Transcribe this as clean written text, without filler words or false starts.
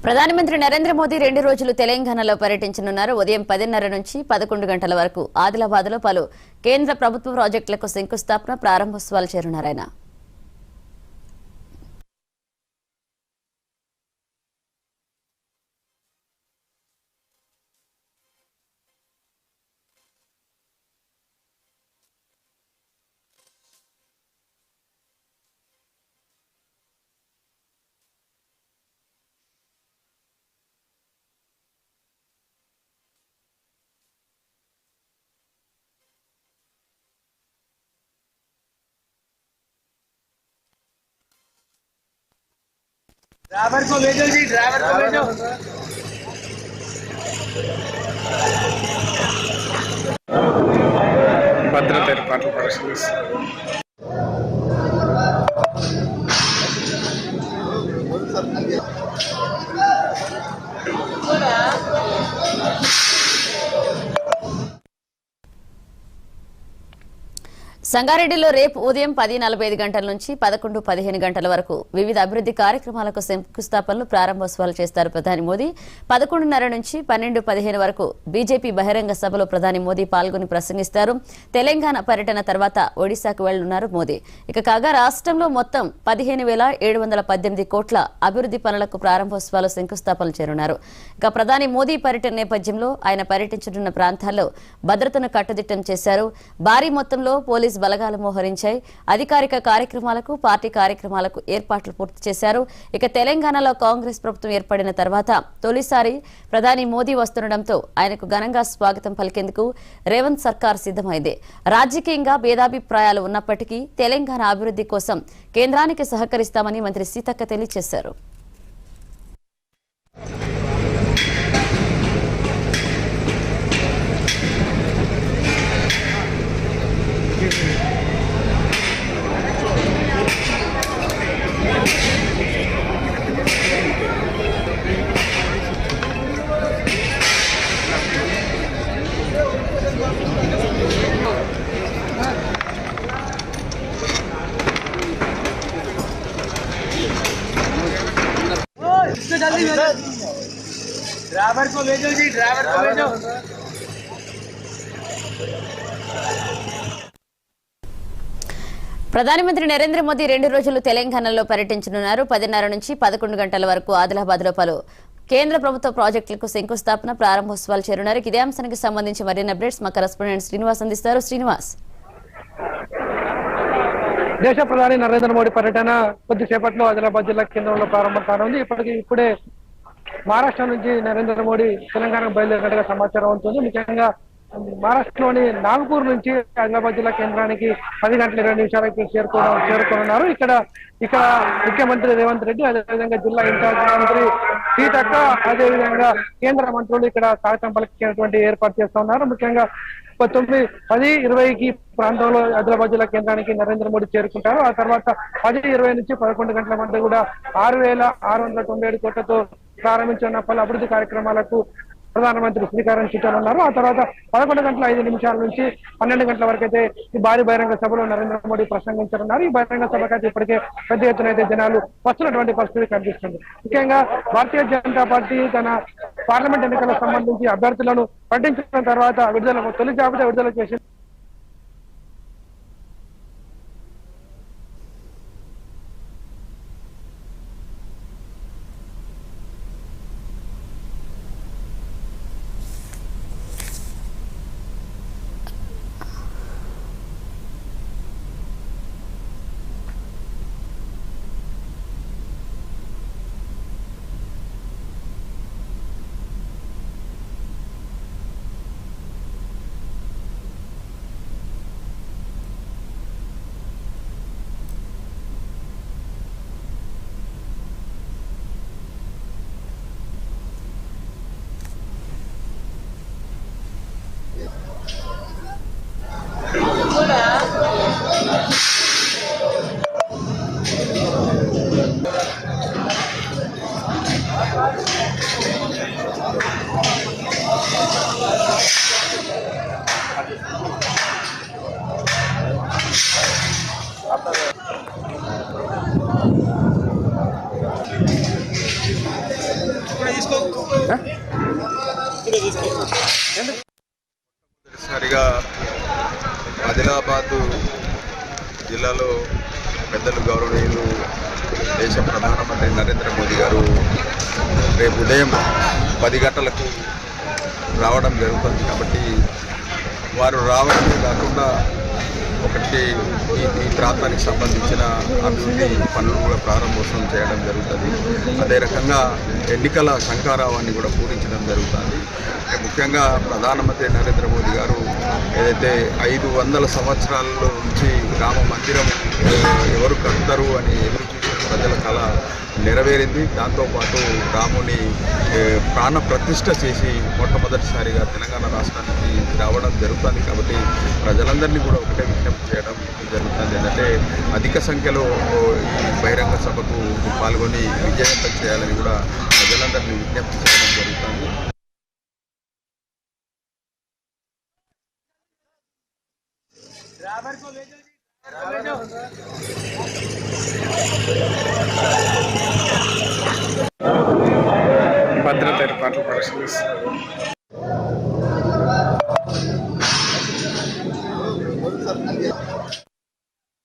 ప్రధానమంత్రి నరేంద్ర మోదీ 2 రోజులు తెలంగాణలో పర్యటించనున్నారు. ఉదయం 10:30 నుంచి 11 గంటల వరకు ఆదిలాబాద్లో పలు కేంద్ర ప్రభుత్వ ప్రాజెక్టులకు శంకుస్థాపన, ప్రారంభోత్సవాలు చేయనున్నారు ఆయన. ड्राइवर को भेजो जी, ड्राइवर को भेजो। భద్రత ఏర్పాట్లు పరిశీలిస్తారు. సంగారెడ్డిలో రేపు ఉదయం 10:45 గంటల నుంచి 11:15 గంటల వరకు వివిధ అభివృద్ధి కార్యక్రమాలకు శంకుస్థాపనలు, ప్రారంభోత్సవాలు చేస్తారు ప్రధాని మోదీ. 11:30 నుంచి 12:15 వరకు బీజేపీ బహిరంగ సభలో ప్రధాని మోదీ పాల్గొని ప్రసంగిస్తారు. తెలంగాణ పర్యటన తర్వాత ఒడిశాకు వెళ్లనున్నారు మోదీ. కాగా రాష్ట్రంలో మొత్తం 15,718 కోట్ల అభివృద్ధి పనులకు ప్రారంభోత్సవాలు, శంకుస్థాపనలు చేరున్నారు. ప్రధాని మోదీ పర్యటన నేపథ్యంలో ఆయన పర్యటించనున్న ప్రాంతాల్లో భద్రతను కట్టుదిట్టం చేశారు. భారీ మొత్తంలో పోలీసు బలగాలు మోహరించాయి. అధికారిక కార్యక్రమాలకు, పార్టీ కార్యక్రమాలకు ఏర్పాట్లు పూర్తి చేశారు. తెలంగాణలో కాంగ్రెస్ ప్రభుత్వం ఏర్పడిన తర్వాత తొలిసారి ప్రధాని మోదీ వస్తుండటంతో ఆయనకు ఘనంగా స్వాగతం పలికేందుకు రేవంత్ సర్కార్ సిద్దమైంది. రాజకీయంగా భేదాభిప్రాయాలు ఉన్నప్పటికీ తెలంగాణ అభివృద్ధి కోసం కేంద్రానికి సహకరిస్తామని మంత్రి సీతక్క తెలియజేశారు. जल्दी ड्राइवर को भेजो जी, ड्राइवर को भेजो। ప్రధానమంత్రి నరేంద్ర మోదీ 2 రోజులు తెలంగాణలో పర్యటించనున్నారు. 10:30 నుంచి 11 గంటల వరకు ఆదిలాబాద్లో పలు కేంద్ర ప్రభుత్వ ప్రాజెక్టులకు శంకుస్థాపన, ప్రారంభోత్సవాలు చేరున్నారు. ఇదే అంశానికి సంబంధించి మరిన్ని అప్డేట్స్ మా కరెస్పాండెంట్ శ్రీనివాస్ అందిస్తారు. శ్రీనివాస్, దేశ ప్రధాని నరేంద్ర మోడీ పర్యటన కొద్దిసేపట్లో ఆదిలాబాద్ జిల్లా కేంద్రంలో ప్రారంభం కానుంది. ఇప్పుడే మహారాష్ట్ర నుంచి నరేంద్ర మోడీ తెలంగాణకు బయలుదేరినట్టుగా సమాచారం ఉంటుంది. ముఖ్యంగా మహారాష్ట్రలోని నాగపూర్ నుంచి ఆదిలాబాద్ జిల్లా కేంద్రానికి 10:20 చేరుకోనున్నారు. ఇక్కడ ముఖ్యమంత్రి రేవంత్ రెడ్డి, అదేవిధంగా జిల్లా ఇన్ఛార్జ్ మంత్రి సీతక్క, అదేవిధంగా కేంద్ర మంత్రులు ఇక్కడ స్వాగతం పలికేటువంటి ఏర్పాటు చేస్తా ఉన్నారు. ముఖ్యంగా 10:20 ప్రాంతంలో ఆదిలాబాద్ జిల్లా కేంద్రానికి నరేంద్ర మోడీ చేరుకుంటారు. ఆ తర్వాత 10:20 నుంచి 11 గంటల మధ్య కూడా 6,697 కోట్లతో ప్రారంభించిన పలు అభివృద్ధి కార్యక్రమాలకు ప్రధానమంత్రి శ్రీకారం చుట్టాలన్నారు. ఆ తర్వాత 11:05 నుంచి 12 గంటల వరకు అయితే ఈ భారీ బహిరంగ సభలో నరేంద్ర మోడీ ప్రసంగించనున్నారు. ఈ బహిరంగ సభకు అయితే ఇప్పటికే పెద్ద ఎత్తున అయితే జనాలు వస్తున్నటువంటి పరిస్థితి కనిపిస్తుంది. ముఖ్యంగా భారతీయ జనతా పార్టీ తన పార్లమెంట్ ఎన్నికలకు సంబంధించి అభ్యర్థులను ప్రకటించిన తర్వాత తొలి జాబితా విడుదల చేసింది. సరిగా ఆదిలాబాద్ జిల్లాలో పెద్దలు గౌరవనీయులు దేశ ప్రధానమంత్రి నరేంద్ర మోదీ గారు రేపు ఉదయం 10 గంటలకు రావడం జరుగుతుంది. కాబట్టి వారు రావడమే కాకుండా ఒకటి ఈ ప్రాంతానికి సంబంధించిన అభివృద్ధి పనులు కూడా ప్రారంభోత్సవం చేయడం జరుగుతుంది. అదే రకంగా ఎన్నికల శంఖారావాన్ని కూడా పూరించడం జరుగుతుంది. ముఖ్యంగా ప్రధానమంత్రి నరేంద్ర మోదీ గారు ఏదైతే 500 సంవత్సరాల నుంచి రామ మందిరం ఎవరు కడతారు అని ఎదురు చూసిన ప్రజల కళ నెరవేరింది. దాంతోపాటు రాముని ప్రాణ ప్రతిష్ఠ చేసి మొట్టమొదటిసారిగా తెలంగాణ రాష్ట్రానికి రావడం జరుగుతుంది. కాబట్టి ప్రజలందరినీ కూడా ఒకటే విజ్ఞప్తి చేయడం జరుగుతుంది. ఏంటంటే అధిక సంఖ్యలో ఈ బహిరంగ సభకు పాల్గొని విజయవంతం చేయాలని కూడా ప్రజలందరినీ విజ్ఞప్తి చేయడం జరుగుతుంది. భద్రత ఏర్పాట్లు పరిశీలిస్తారు.